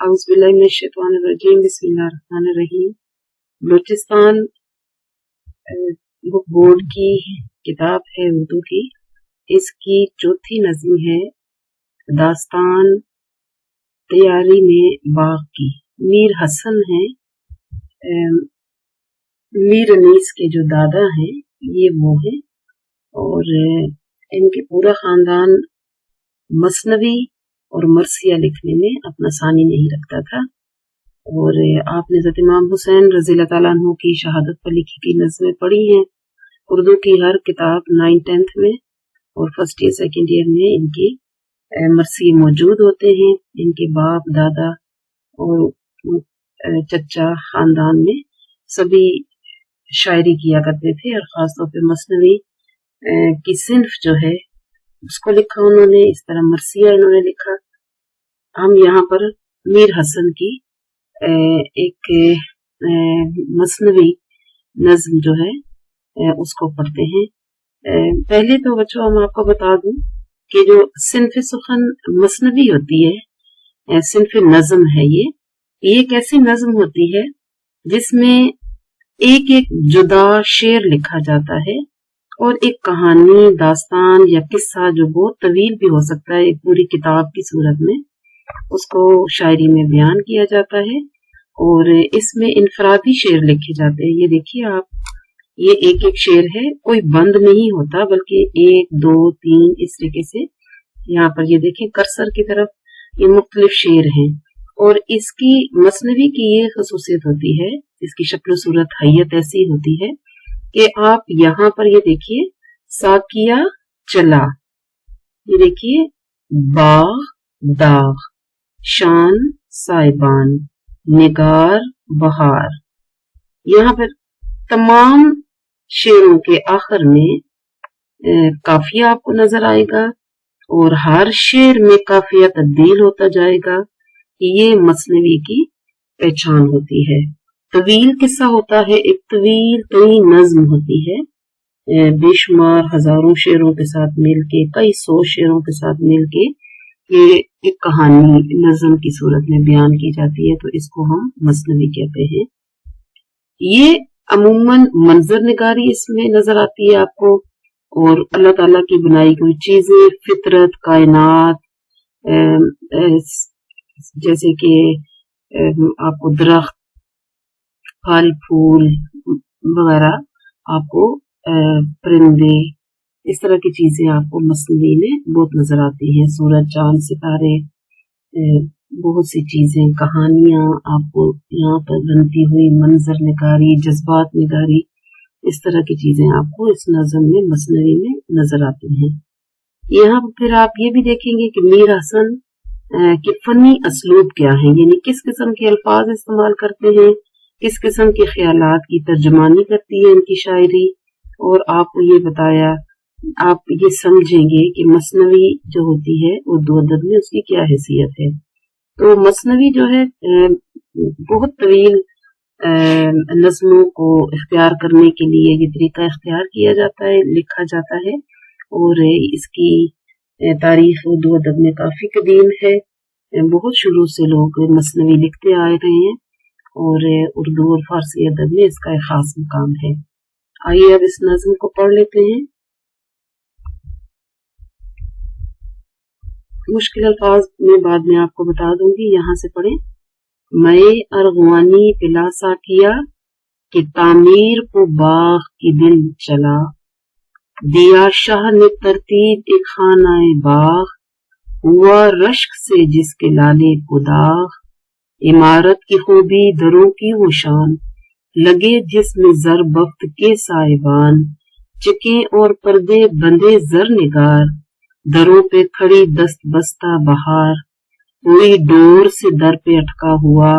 औज़ुबिल्लाहिमिनश्शैतानिर्रजीम बिस्मिल्लाहिर्रहमानिर्रहीम। Balochistan book board की किताब है उर्दू की। इसकी चौथी नज़्म है दास्तान तैयारी में बाग की। मीर हसन है, मीर अनीस के जो दादा हैं ये वो हैं, और इनके पूरा खानदान मसनवी और मरसिया लिखने में अपना सानी नहीं रखता था। और आपने हज़रत इमाम हुसैन रज़ियल्लाहु ताला अन्हु की शहादत पर लिखी गई नज़्में पढ़ी हैं। उर्दू की हर किताब 9th-10th में और फर्स्ट ईयर सेकेंड ईयर में इनके मरसिए मौजूद होते हैं। इनके बाप दादा और चचा खानदान में सभी शायरी किया करते थे, और खासतौर पे मसनवी की सिन्फ जो है उसको लिखा उन्होंने। इस तरह मरसिया इन्होंने लिखा। हम यहाँ पर मीर हसन की एक मसनवी नज्म जो है उसको पढ़ते हैं। पहले तो बच्चों हम आपको बता दूं कि जो सिन्फ सुखन मसनवी होती है, सिन्फ नज्म है, ये एक ऐसी नज्म होती है जिसमें एक एक जुदा शेर लिखा जाता है, और एक कहानी, दास्तान या किस्सा जो बहुत तवील भी हो सकता है, एक पूरी किताब की सूरत में उसको शायरी में बयान किया जाता है। और इसमें इनफरादी शेर लिखे जाते हैं। ये देखिए आप, ये एक एक शेर है, कोई बंद नहीं होता, बल्कि 1, 2, 3 इस तरीके से यहाँ पर ये देखें कर्सर की तरफ ये मुख्तलिफ शेर हैं। और इसकी मसनवी की ये खसूसियत होती है, इसकी शक्ल सूरत हैयत ऐसी होती है कि आप यहाँ पर ये देखिए, साकिया चला, ये देखिए बाग दाग, शान साइबान, निगार बहार। यहाँ पर तमाम शेरों के आखिर में काफिया आपको नजर आएगा, और हर शेर में काफिया तब्दील होता जाएगा। ये मसनवी की पहचान होती है। तवील किस्सा होता है, एक तवील तवील नज्म होती है, बेशुमार हजारों शेरों के साथ मिलके, कई 100 शेरों के साथ मिलके ये एक कहानी नज्म की सूरत में बयान की जाती है, तो इसको हम मसनवी कहते हैं। ये अमूमन मंजर निगारी इसमें नजर आती है आपको, और अल्लाह ताला की बनाई हुई चीजें, फितरत, कायनात, जैसे कि आपको दरख्त, फल फूल वगैरह, आपको परिंदे, इस तरह की चीजें आपको मसनवी में बहुत नजर आती हैं। सूरज, चांद, सितारे, बहुत सी चीजें, कहानियां आपको यहाँ पर बनती हुई, मंजर निगारी, जज्बात निगारी, इस तरह की चीजें आपको इस नज़्म में मसनवी में नजर आती हैं। यहाँ फिर आप ये भी देखेंगे कि मीर हसन के फनी असलूब क्या है, यानी किस किस्म के अल्फाज इस्तेमाल करते हैं, किस किस्म के ख्यालात की तर्जमानी करती है इनकी शायरी। और आपको ये बताया, आप ये समझेंगे कि मसनवी जो होती है उर्दू अदब में उसकी क्या हैसियत है। तो मसनवी जो है बहुत तवील नज़्मों को इख्तियार करने के लिए ये तरीका इख्तियार किया जाता है, लिखा जाता है, और इसकी तारीख उर्दू अदब में काफी कदीम है। बहुत शुरू से लोग मसनवी लिखते आए रहे हैं, और उर्दू और फारसी अदब में इसका एक खास मुकाम है। आइए अब इस नज़्म को पढ़ लेते हैं। मुश्किल अल्फाज में बाद में आपको बता दूंगी, यहाँ से पढ़ें। मैं अरगवानी पिलासा किया कि तामीर को बाग की दिल चला, दिया शाह ने तरतीब एक खानाए बाग, हुआ रश्क से जिसके लाले को दाग, इमारत की खूबी दरों की वो शान, लगे जिसमें जर बफ्त के साइबान, चिके और पर्दे बंधे जर निगार, दरों पे खड़ी दस्त बस्ता बहार, कोई डोर से दर पे अटका हुआ,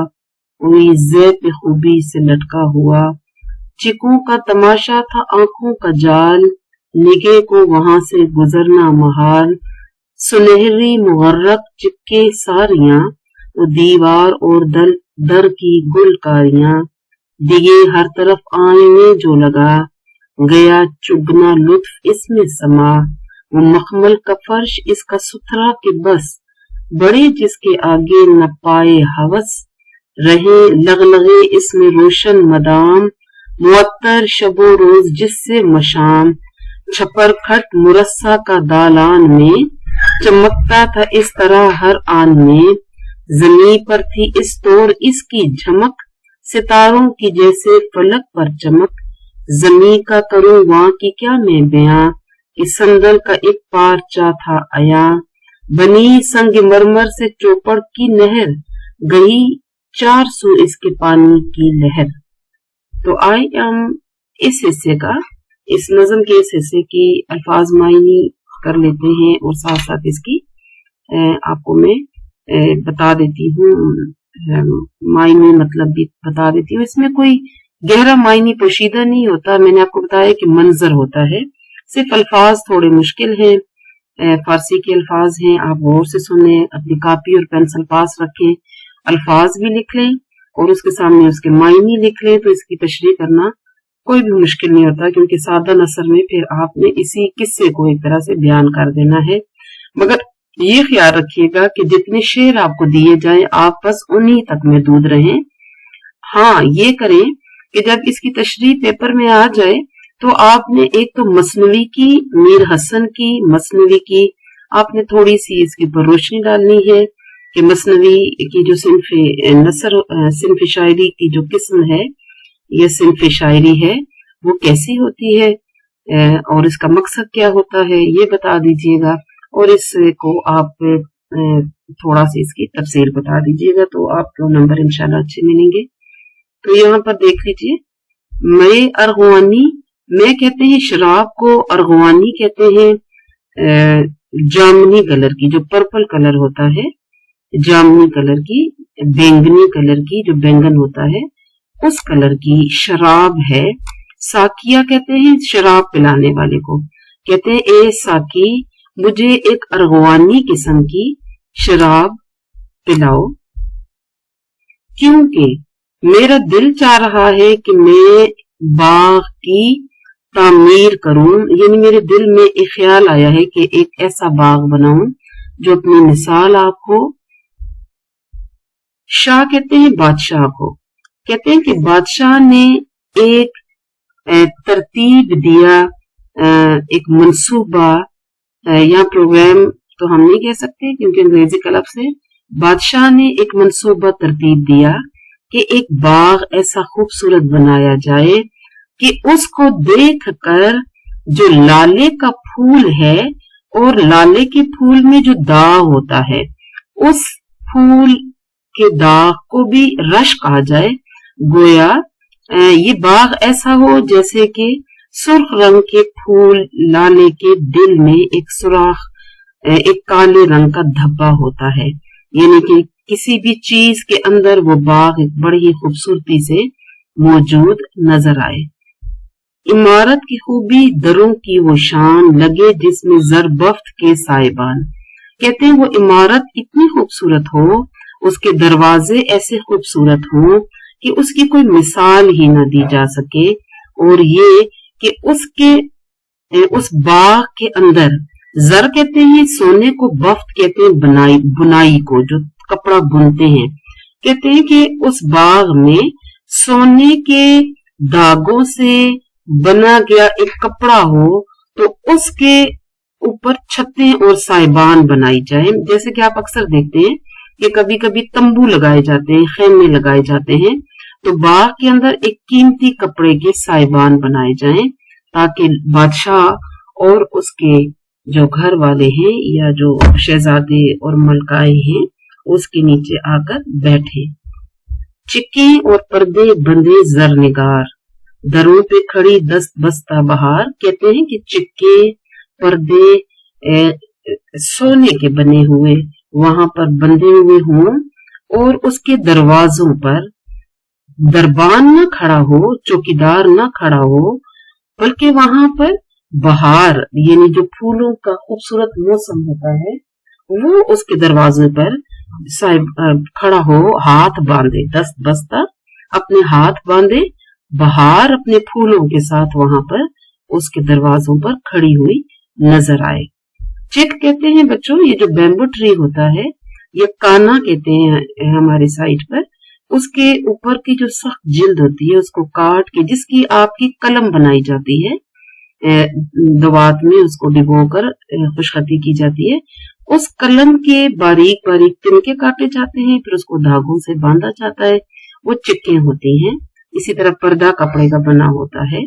कोई ज़े पे खूबी से लटका हुआ, चिकों का तमाशा था आंखों का जाल, निगे को वहां से गुजरना महाल, सुनहरी मुगर्रक चिक्के सारियां, वो दीवार और दर की गुलकारियां, दिए हर तरफ आईने जो लगा, गया चुगना लुत्फ इसमें समा, वो मखमल का फर्श इसका सुथरा के बस, बड़े जिसके आगे न पाए हवस, रहे लगलगे इसमें रोशन मदाम, मुअत्तर शबो रोज जिससे मशाम, छपर खट मुरस्सा का दालान में, चमकता था इस तरह हर आन में, जमीन पर थी इस तौर इसकी झमक, सितारों की जैसे फलक पर चमक, जमीन का करूं वहां की क्या मैं बयां, कि संदल का एक पारचा था आया, बनी संगमरमर से चौपड़ की नहर, गई 400 इसके पानी की लहर। तो आए हम इस हिस्से का, इस नज़म के इस हिस्से की अल्फाज मायनी कर लेते हैं और साथ साथ इसकी आपको मैं बता देती हूँ, मायनी मतलब भी बता देती हूँ। इसमें कोई गहरा मायनी पोशीदा नहीं होता, मैंने आपको बताया कि मंजर होता है, सिर्फ अल्फाज थोड़े मुश्किल हैं, फारसी के अल्फाज हैं, आप गौर से सुने, अपनी कॉपी और पेंसिल पास रखें, अल्फाज भी लिख लें और उसके सामने उसके मायने लिख लें, तो इसकी तशरीह करना कोई भी मुश्किल नहीं होता, क्योंकि सादा नसर में फिर आपने इसी किस्से को एक तरह से बयान कर देना है। मगर ये ख्याल रखिएगा कि जितने शेर आपको दिए जाए आप बस उन्हीं तक महदूद रहें। हाँ, ये करें कि जब इसकी तशरीह पेपर में आ जाए तो आपने एक तो मसनवी की, मीर हसन की मसनवी की आपने थोड़ी सी इसके ऊपर रोशनी डालनी है कि मसनवी की जो सिन्फ शायरी की जो किस्म है, ये सिन्फ शायरी है, वो कैसी होती है और इसका मकसद क्या होता है, ये बता दीजिएगा और इसको आप थोड़ा सी इसकी तफसील बता दीजिएगा, तो आपको नंबर इंशाल्लाह अच्छे मिलेंगे। तो यहाँ पर देख लीजिए, मैं अरगवानी, मैं कहते हैं शराब को, अरगवानी कहते हैं जामनी कलर की, जो पर्पल कलर होता है, जामनी कलर की, बैंगनी कलर की, जो बैंगन होता है उस कलर की शराब है। साकिया कहते हैं शराब पिलाने वाले को, कहते हैं ए साकी मुझे एक अरगवानी किस्म की शराब पिलाओ, क्योंकि मेरा दिल चाह रहा है कि मैं बाग की तामीर करूं, यानी मेरे दिल में एक ख्याल आया है कि एक ऐसा बाग बनाऊं जो अपनी मिसाल आप हो। शाह कहते हैं बादशाह को, कहते हैं कि बादशाह ने एक तरतीब दिया, एक मंसूबा या प्रोग्राम तो हम नहीं कह सकते क्योंकि अंग्रेजी का लफ्ज़ है, बादशाह ने एक मंसूबा तरतीब दिया कि एक बाग ऐसा खूबसूरत बनाया जाए कि उसको देखकर जो लाले का फूल है और लाले के फूल में जो दाग होता है, उस फूल के दाग को भी रश्क आ जाए, गोया ये बाग ऐसा हो जैसे कि सुर्ख रंग के फूल लाले के दिल में एक सुराख, एक काले रंग का धब्बा होता है, यानी कि किसी भी चीज के अंदर वो बाग एक बड़ी ही खूबसूरती से मौजूद नजर आए। इमारत की खूबी दरों की वो शान, लगे जिसमें जरबफ्त के साइबान, कहते हैं वो इमारत इतनी खूबसूरत हो, उसके दरवाजे ऐसे खूबसूरत हो कि उसकी कोई मिसाल ही न दी जा सके, और ये कि उस बाग के अंदर जर कहते हैं सोने को, बफ्त कहते हैं बुनाई को, जो कपड़ा बुनते हैं, कहते हैं कि उस बाग में सोने के धागों से बना गया एक कपड़ा हो, तो उसके ऊपर छतें और साइबान बनाई जाए। जैसे कि आप अक्सर देखते हैं कि कभी कभी तंबू लगाए जाते हैं, खेमे लगाए जाते हैं, तो बाग के अंदर एक कीमती कपड़े के साइबान बनाए जाएं ताकि बादशाह और उसके जो घर वाले हैं या जो शहजादे और मलकाए हैं उसके नीचे आकर बैठे। चिक्के और पर्दे बंधे जरनिगार, दरों पे खड़ी दस्त बस्ता बहार, कहते हैं कि चिक्के पर्दे सोने के बने हुए वहां पर बंधे हुए हों और उसके दरवाजों पर दरबान न खड़ा हो, चौकीदार न खड़ा हो, बल्कि वहां पर बहार यानी जो फूलों का खूबसूरत मौसम होता है वो उसके दरवाजे पर खड़ा हो, हाथ बांधे, दस्त बस्ता अपने हाथ बांधे, बहार अपने फूलों के साथ वहां पर उसके दरवाजों पर खड़ी हुई नजर आए। चिक कहते हैं बच्चों, ये जो बैम्बू ट्री होता है ये काना कहते हैं हमारे साइड पर। उसके ऊपर की जो सख्त जिल्द होती है उसको काट के, जिसकी आपकी कलम बनाई जाती है, दवात में उसको डिबोकर खुशखती की जाती है। उस कलम के बारीक बारीक तिनके काटे जाते हैं, फिर उसको धागों से बांधा जाता है, वो चिक्के होती हैं। इसी तरह पर्दा कपड़े का बना होता है।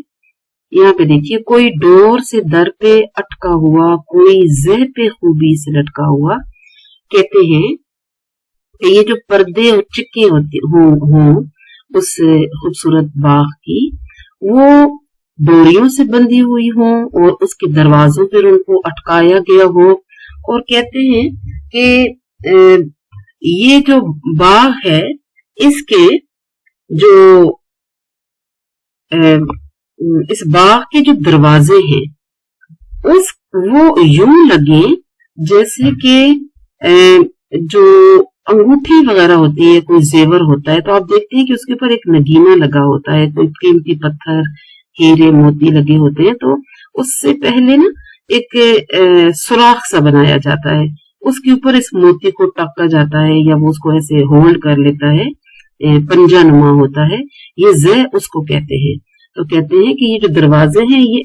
यहाँ पे देखिए, कोई डोर से दर पे अटका हुआ, कोई जह पे खूबी से लटका हुआ। कहते हैं कि ये जो पर्दे और चिक्के होते हों उस खूबसूरत बाग की, वो डोरियों से बंधी हुई हो और उसके दरवाजों पर उनको अटकाया गया हो। और कहते हैं कि ये जो बाग है, इसके जो इस बाग के जो दरवाजे हैं वो यूं लगे जैसे कि जो अंगूठी वगैरह होती है, कोई जेवर होता है, तो आप देखते हैं कि उसके ऊपर एक नगीना लगा होता है, कोई कीमती पत्थर, हीरे, मोती लगे होते हैं। तो उससे पहले ना एक सुराख सा बनाया जाता है, उसके ऊपर इस मोती को टका जाता है या वो उसको ऐसे होल्ड कर लेता है, पंजा नुमा होता है, ये ज़े उसको कहते हैं। तो कहते हैं कि ये जो दरवाजे हैं ये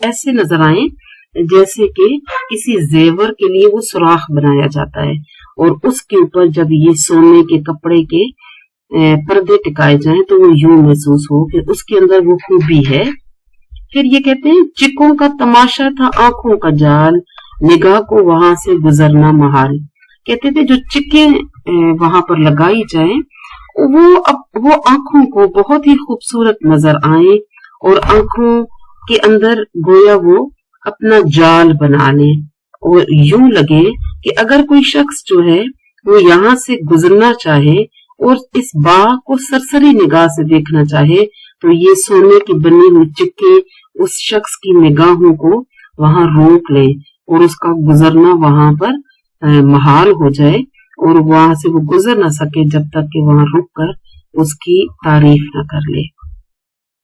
ऐसे नजर आए जैसे कि किसी जेवर के लिए वो सुराख बनाया जाता है, और उसके ऊपर जब ये सोने के कपड़े के पर्दे टिकाए जाएं तो वो यूं महसूस हो कि उसके अंदर वो खूबी है। फिर ये कहते हैं, चिक्कों का तमाशा था आंखों का जाल, निगाह को वहां से गुजरना महाल। कहते थे जो चिक्के वहां पर लगाई जाए वो आंखों को बहुत ही खूबसूरत नजर आए, और आंखों के अंदर गोया वो अपना जाल बना ले, और यूं लगे कि अगर कोई शख्स जो है वो यहाँ से गुजरना चाहे और इस बाग को सरसरी निगाह से देखना चाहे, तो ये सोने की बनी हुई चिक्के उस शख्स की निगाहों को वहां रोक ले और उसका गुजरना वहां पर महाल हो जाए, और वहां से वो गुजर ना सके जब तक कि वहां रुक कर उसकी तारीफ न कर ले।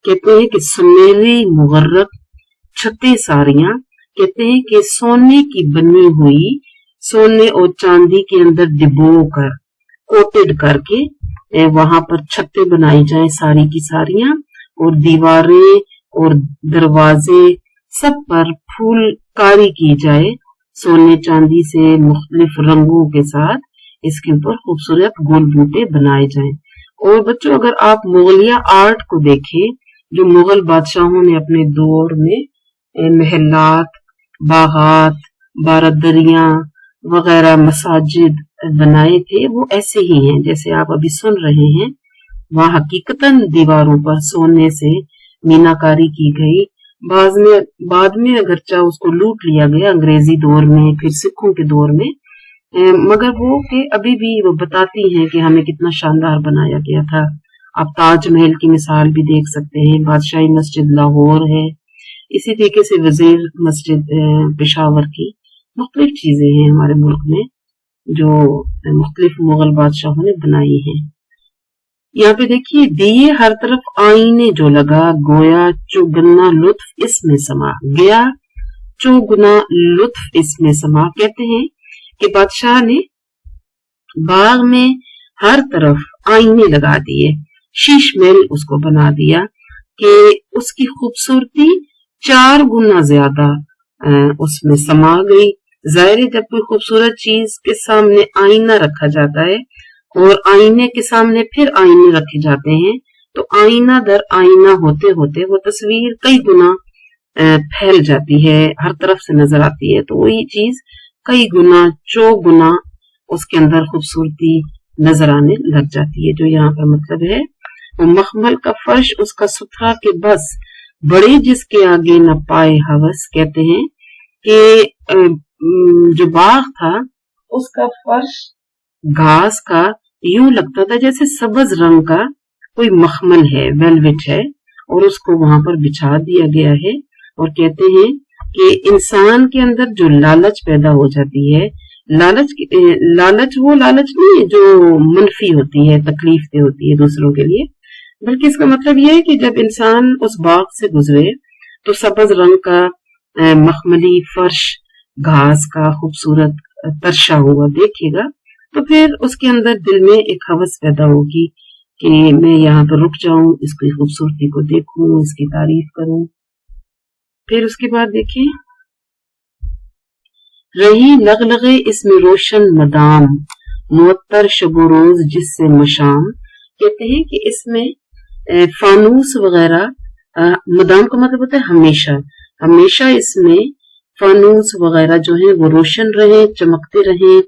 कहते हैं कि सुनहरी मुगर्रक छतें सारियां, कहते हैं कि सोने की बनी हुई, सोने और चांदी के अंदर डिबो कर, कोटेड करके वहां पर छतें बनाई जाए सारी की सारियां, और दीवारें और दरवाजे सब पर फूलकारी की जाए सोने चांदी से मुख्तलिफ रंगों के साथ, इसके ऊपर खूबसूरत गोल बूटे बनाए जाएं। और बच्चों, अगर आप मुगलिया आर्ट को देखें, जो मुगल बादशाहों ने अपने दौर में महलात, बागात, बारादरियां वगैरह, मसाजिद बनाए थे, वो ऐसे ही हैं जैसे आप अभी सुन रहे हैं। वहां हकीकतन दीवारों पर सोने से मीनाकारी की गई। बाद में अगरचा उसको लूट लिया गया अंग्रेजी दौर में, फिर सिखों के दौर में, मगर वो के अभी भी वो बताती हैं कि हमें कितना शानदार बनाया गया था। आप ताजमहल की मिसाल भी देख सकते हैं, बादशाही मस्जिद लाहौर है, इसी तरीके से वजीर मस्जिद पेशावर की, मुख्तलिफ चीजें हैं हमारे मुल्क में जो मुख्तलिफ मुगल बादशाहों ने बनाई हैं। यहाँ पे देखिए, दिए हर तरफ आईने जो लगा, गोया चौगुना लुत्फ इसमें समा गया, चौगुना लुत्फ इसमें समा। कहते हैं कि बादशाह ने बाग में हर तरफ आईने लगा दिए, शीश महल उसको बना दिया कि उसकी खूबसूरती 4 गुना ज्यादा उसमें समा गई। जाहिर है, जब कोई खूबसूरत चीज के सामने आईना रखा जाता है और आईने के सामने फिर आईने रखे जाते हैं, तो आईना दर आईना होते होते वो तस्वीर कई गुना फैल जाती है, हर तरफ से नजर आती है। तो वही चीज कई गुना, चौगुना उसके अंदर खूबसूरती नजर आने लग जाती है। जो यहाँ पर मतलब है, मखमल का फर्श उसका सुथरा के बस, बड़े जिसके आगे न पाए हवस। कहते हैं कि जो बाग था उसका फर्श घास का यूं लगता था जैसे सब्ज रंग का कोई मखमल है, वेलवेट है, और उसको वहां पर बिछा दिया गया है। और कहते हैं कि इंसान के अंदर जो लालच पैदा हो जाती है, लालच वो लालच नहीं है जो मनफी होती है, तकलीफ दे होती है दूसरों के लिए, बल्कि इसका मतलब यह है कि जब इंसान उस बाग से गुजरे तो सब्ज रंग का मखमली फर्श घास का खूबसूरत तरशा हुआ देखेगा, तो फिर उसके अंदर दिल में एक हवस पैदा होगी कि मैं यहाँ पर रुक जाऊं, इसकी खूबसूरती को देखूं, इसकी तारीफ करूं। फिर उसके बाद देखिए, रही लगलगे इसमें रोशन मदाम, मुअत्तर शबो रोज जिससे मशाम। कहते हैं कि इसमें फानूस वगैरह, मदाम का मतलब होता है हमेशा, हमेशा इसमें फानूस वगैरह जो है वो रोशन रहे, चमकते रहे,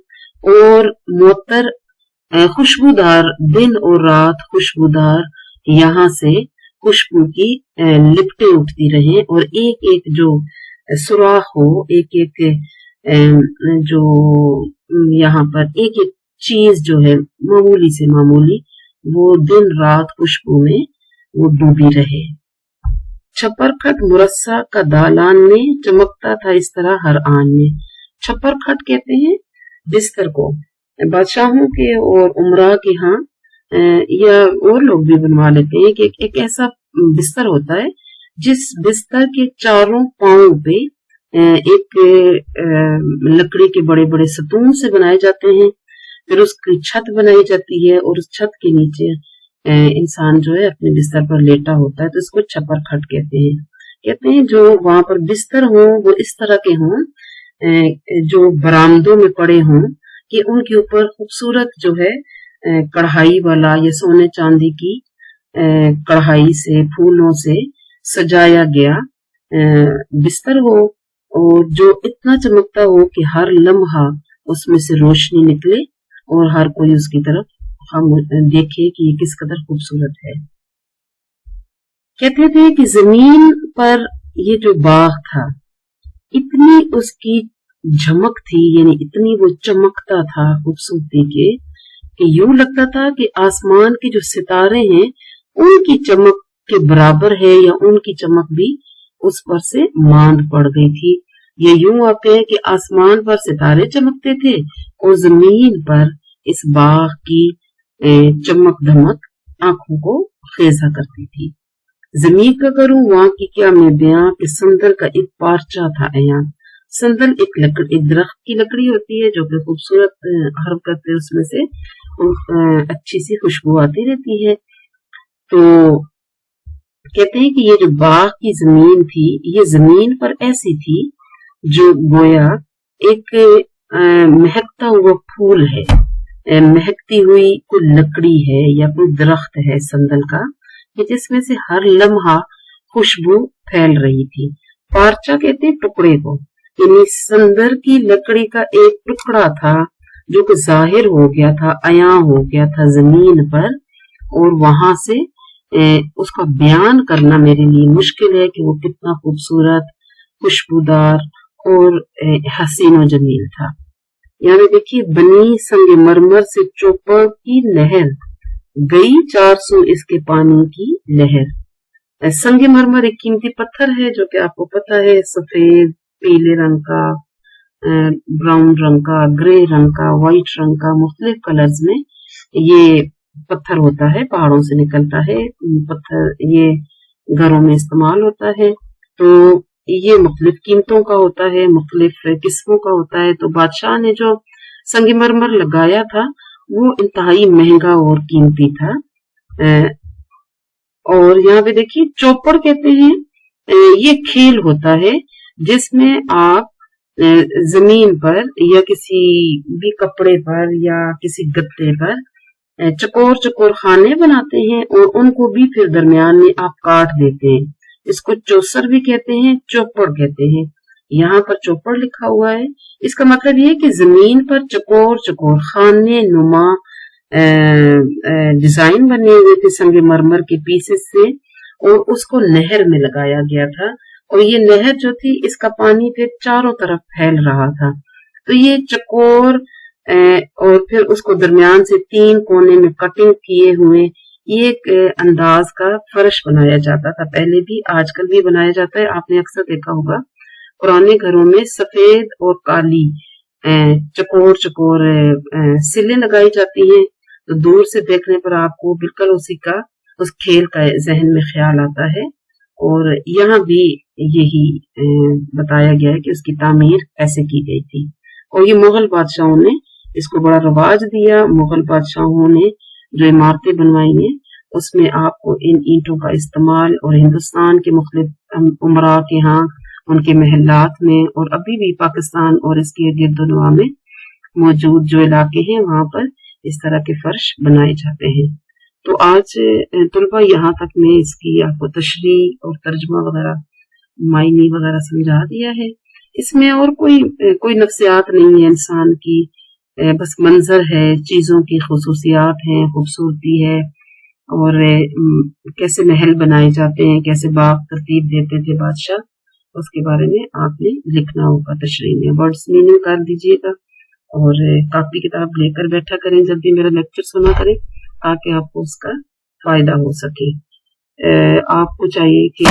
और मुअत्तर खुशबूदार, दिन और रात खुशबूदार यहाँ से खुशबू की लिपटें उठती रहे, और एक एक जो सुराख हो, एक एक जो यहाँ पर एक एक चीज जो है मामूली से मामूली, वो दिन रात खुशबू में वो डूबी रहे। छपरखट मुरस्सा का दालान में, चमकता था इस तरह हर आन में। छपरखट कहते हैं बिस्तर को, बादशाहों के और उमरा के यहाँ या और लोग भी बनवा लेते हैं कि एक ऐसा बिस्तर होता है जिस बिस्तर के चारों पांव पे एक लकड़ी के बड़े बड़े सतून से बनाए जाते हैं, फिर उसकी छत बनाई जाती है, और उस छत के नीचे इंसान जो है अपने बिस्तर पर लेटा होता है, तो इसको छपरखट कहते हैं। कहते हैं जो वहां पर बिस्तर हो वो इस तरह के हों, जो बरामदों में पड़े हों, कि उनके ऊपर खूबसूरत जो है कढ़ाई वाला या सोने चांदी की कढ़ाई से, फूलों से सजाया गया बिस्तर हो, और जो इतना चमकता हो कि हर लम्हा उसमें से रोशनी निकले और हर कोई उसकी तरफ हम देखे कि ये किस कदर खूबसूरत है। कहते थे कि जमीन पर ये जो बाग था, इतनी उसकी झमक थी, यानी इतनी वो चमकता था खूबसूरती के, कि यूं लगता था कि आसमान के जो सितारे हैं उनकी चमक के बराबर है, या उनकी चमक भी उस पर से मांद पड़ गई थी। ये यूं आते हैं कि आसमान पर सितारे चमकते थे और जमीन पर इस बाग की चमक धमक आंखों को खेजा करती थी। जमीन का करूं वहां की क्या मैं बयां, कि संदल का एक पार्चा था अयां। संदल एक दरख्त की लकड़ी होती है जो कि खूबसूरत हर्ब करते हैं, उसमें से अच्छी सी खुशबू आती रहती है। तो कहते हैं कि ये जो बाग की जमीन थी, ये जमीन पर ऐसी थी जो गोया एक महकता हुआ फूल है, महकती हुई कोई लकड़ी है या कोई दरख्त है संदल का, कि जिसमें से हर लम्हा खुशबू फैल रही थी। पार्चा कहते हैं टुकड़े को, यानी संदल की लकड़ी का एक टुकड़ा था जो कि जाहिर हो गया था, अयां हो गया था जमीन पर, और वहां से उसका बयान करना मेरे लिए मुश्किल है कि वो कितना खूबसूरत, खुशबूदार और हसीन और जमील था। यहाँ पे देखिए, बनी संगे मरमर से चौपर की लहर, गई 400 इसके पानी की लहर। संगे मरमर एक कीमती पत्थर है जो कि आपको पता है, सफेद, पीले रंग का, ब्राउन रंग का, ग्रे रंग का, व्हाइट रंग का, मुख्तलिफ कलर्स में ये पत्थर होता है, पहाड़ों से निकलता है पत्थर, ये घरों में इस्तेमाल होता है। तो ये मुख्तलिफ कीमतों का होता है, मुख्तलिफ किस्मों का होता है। तो बादशाह ने जो संगमरमर लगाया था वो इंतहाई महंगा और कीमती था। और यहाँ पे देखिए, चौपड़ कहते हैं, ये खेल होता है जिसमें आप जमीन पर या किसी भी कपड़े पर या किसी गत्ते पर चकोर चकोर खाने बनाते हैं और उनको भी फिर दरमियान में आप काट देते हैं। इसको चौसर भी कहते हैं, चौपड़ कहते हैं। यहाँ पर चौपड़ लिखा हुआ है, इसका मतलब ये है कि जमीन पर चकोर चकोर खाने नुमा डिजाइन बने हुए थे संगमरमर के पीसेस से, और उसको नहर में लगाया गया था, और ये नहर जो थी इसका पानी फिर चारों तरफ फैल रहा था। तो ये चकोर और फिर उसको दरमियान से 3 कोने में कटिंग किए हुए ये एक अंदाज का फर्श बनाया जाता था, पहले भी आजकल भी बनाया जाता है। आपने अक्सर देखा होगा पुराने घरों में सफेद और काली चकोर चकोर सिले लगाई जाती हैं, तो दूर से देखने पर आपको बिल्कुल उसी का, उस खेल का जहन में ख्याल आता है। और यहाँ भी यही बताया गया है कि उसकी तामीर ऐसे की गई थी, और ये मुगल बादशाहों ने इसको बड़ा रवाज दिया मुगल बादशाहों ने। जो इमारतें बनवाई हैं उसमें आपको इन ईंटों का इस्तेमाल और हिंदुस्तान के मुख्तलिफ उमरा के यहाँ उनके महलात में और अभी भी पाकिस्तान और इसके गिरदोनवा में मौजूद जो इलाके हैं वहां पर इस तरह के फर्श बनाए जाते हैं। तो आज तुलबा यहाँ तक मैं इसकी आपको तशरीह और तर्जुमा वगैरह मायने वगैरह समझा दिया है। इसमें और कोई नफ्सियात नहीं है इंसान की, बस मंजर है, चीजों की खुसूसियात हैं, खूबसूरती है और कैसे महल बनाए जाते हैं, कैसे बाग तरतीब देते थे बादशाह, उसके बारे में आपने लिखना होगा तशरीह में। वर्ड्स मीनिंग कर दीजिएगा और कापी किताब लेकर बैठा करें जब भी मेरा लेक्चर सुना करें, ताकि आपको उसका फायदा हो सके। आपको चाहिए कि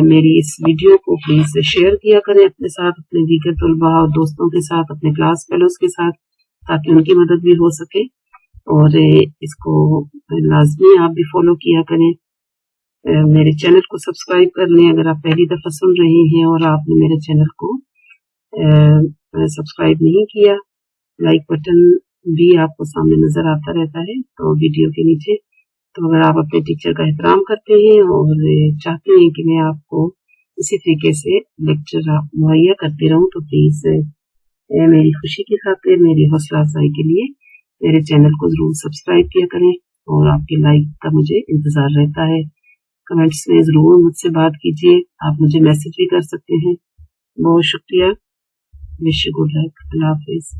मेरी इस वीडियो को प्लीज शेयर किया करें अपने साथ, अपने दीगर तलबा और दोस्तों के साथ, अपने क्लास फेलोज के साथ, ताकि उनकी मदद भी हो सके। और इसको लाजमी आप भी फॉलो किया करें। मेरे चैनल को सब्सक्राइब कर लें अगर आप पहली दफा सुन रहे हैं और आपने मेरे चैनल को सब्सक्राइब नहीं किया। लाइक बटन भी आपको सामने नजर आता रहता है तो वीडियो के नीचे। तो अगर आप अपने टीचर का एहतराम करते हैं और चाहते हैं कि मैं आपको इसी तरीके से लेक्चर मुहैया करती रहूं, तो प्लीज मेरी खुशी की खातिर, मेरी हौसला अफजाई के लिए मेरे चैनल को जरूर सब्सक्राइब किया करें और आपके लाइक का मुझे इंतजार रहता है। कमेंट्स में जरूर मुझसे बात कीजिए, आप मुझे मैसेज भी कर सकते हैं। बहुत शुक्रिया। Wish you good luck. Allah Hafiz.